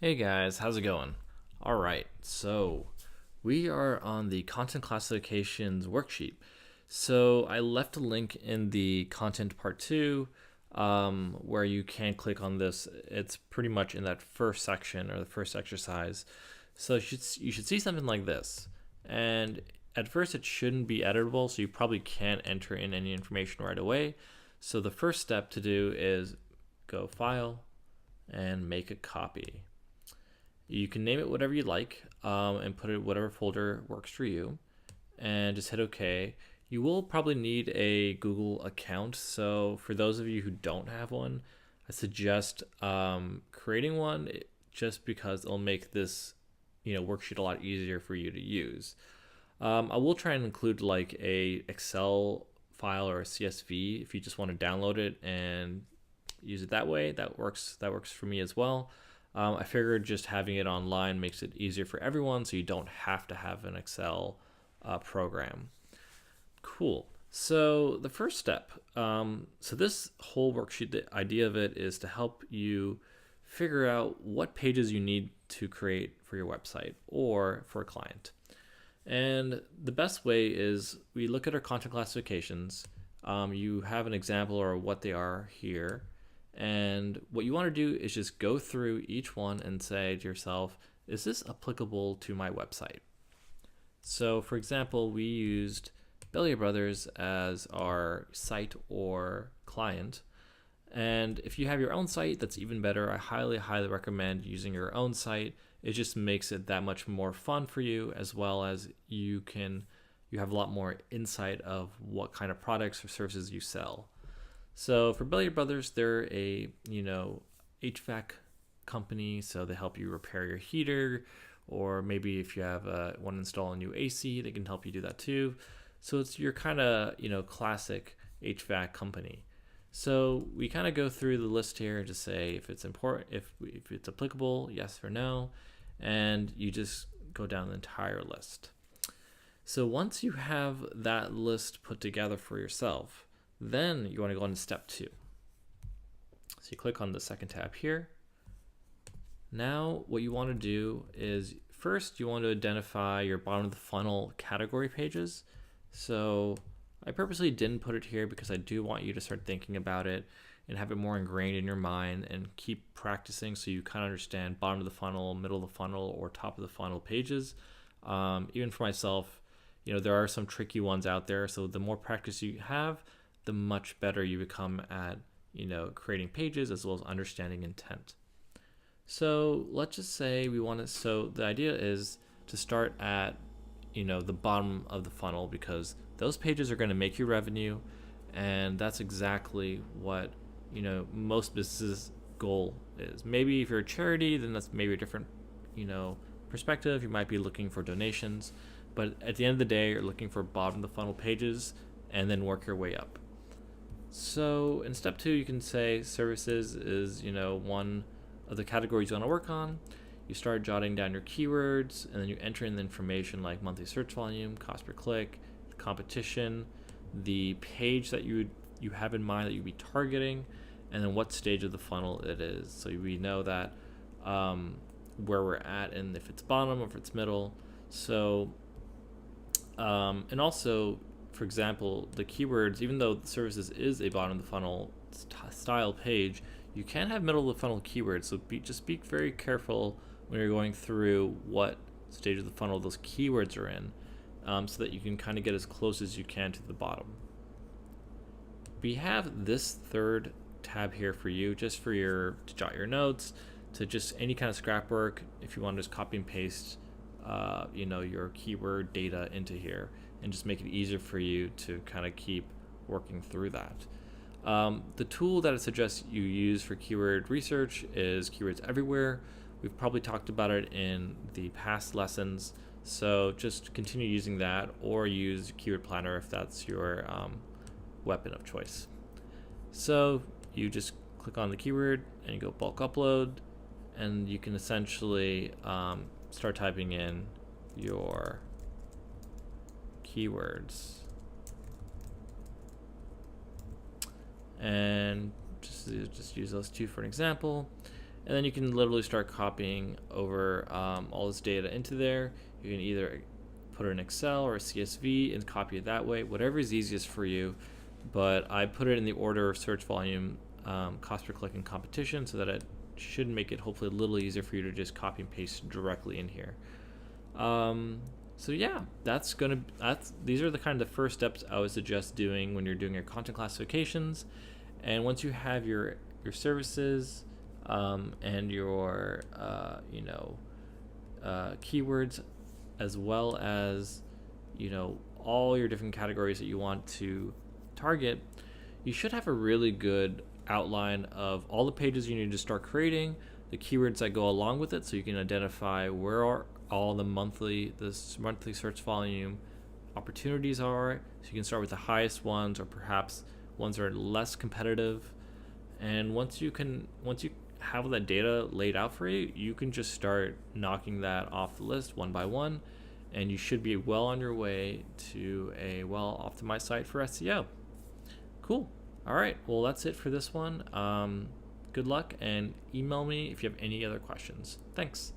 Hey guys, how's it going? All right, so we are on the content classifications worksheet. So I left a link in the content part two where you can click on this. It's pretty much in that first section or the first exercise. So you should see something like this. And at first, it shouldn't be editable, so you probably can't enter in any information right away. So the first step to do is go File and make a copy. You can name it whatever you like and put it whatever folder works for you and just hit OK. You will probably need a Google account. So for those of you who don't have one, I suggest creating one just because it'll make this worksheet a lot easier for you to use. I will try and include like a Excel file or a CSV if you just want to download it and use it that way. That works for me as well. I figured just having it online makes it easier for everyone, so you don't have to have an Excel program. Cool. So the first step, so this whole worksheet, the idea of it is to help you figure out what pages you need to create for your website or for a client. And the best way is we look at our content classifications. You have an example or what they are here. And what you want to do is just go through each one and say to yourself, is this applicable to my website? So for example, we used Bellier Brothers as our site or client. And if you have your own site, that's even better. I highly recommend using your own site. It just makes it that much more fun for you, as well as you have a lot more insight of what kind of products or services you sell. So for Bellier Brothers, they're a HVAC company, so they help you repair your heater, or maybe if you have want to install a new AC, they can help you do that too. So it's your kind of classic HVAC company. So we kind of go through the list here to say if it's important, if it's applicable, yes or no, and you just go down the entire list. So once you have that list put together for yourself, then you want to go on to step two. So you click on the second tab here. Now what you want to do is first you want to identify your bottom of the funnel category pages. So I purposely didn't put it here because I do want you to start thinking about it and have it more ingrained in your mind and keep practicing so you kind of understand bottom of the funnel, middle of the funnel, or top of the funnel pages. Even for myself, there are some tricky ones out there. So the more practice you have, the much better you become at creating pages as well as understanding intent. So let's just say we want to. So the idea is to start at the bottom of the funnel because those pages are going to make you revenue, and that's exactly what most businesses' goal is. Maybe if you're a charity, then that's maybe a different perspective. You might be looking for donations, but at the end of the day, you're looking for bottom of the funnel pages and then work your way up. So in step two, you can say services is one of the categories you want to work on. You start jotting down your keywords, and then you enter in the information like monthly search volume, cost per click, competition, the page that you have in mind that you'd be targeting, and then what stage of the funnel it is. So we know that where we're at, and if it's bottom or if it's middle. So and also, for example, the keywords, even though the services is a bottom of the funnel style page, you can have middle of the funnel keywords. So just be very careful when you're going through what stage of the funnel those keywords are in, so that you can kind of get as close as you can to the bottom. We have this third tab here for you, just for to jot your notes, to just any kind of scrap work. If you want to just copy and paste, your keyword data into here, and just make it easier for you to kind of keep working through that. The tool that I suggest you use for keyword research is Keywords Everywhere. We've probably talked about it in the past lessons, so just continue using that or use Keyword Planner if that's your weapon of choice. So you just click on the keyword and you go bulk upload, and you can essentially start typing in your keywords. And just use those two for an example. And then you can literally start copying over all this data into there. You can either put it in Excel or a CSV and copy it that way, whatever is easiest for you. But I put it in the order of search volume, cost per click, and competition, so that it should make it hopefully a little easier for you to just copy and paste directly in here. So yeah, these are the kind of the first steps I would suggest doing when you're doing your content classifications. And once you have your services and your keywords, as well as all your different categories that you want to target, you should have a really good outline of all the pages you need to start creating, the keywords that go along with it, so you can identify where are all the monthly search volume opportunities are. So you can start with the highest ones, or perhaps ones that are less competitive. And once you have that data laid out for you, you can just start knocking that off the list one by one, and you should be well on your way to a well-optimized site for SEO. Cool. All right. Well, that's it for this one. Good luck, and email me if you have any other questions. Thanks.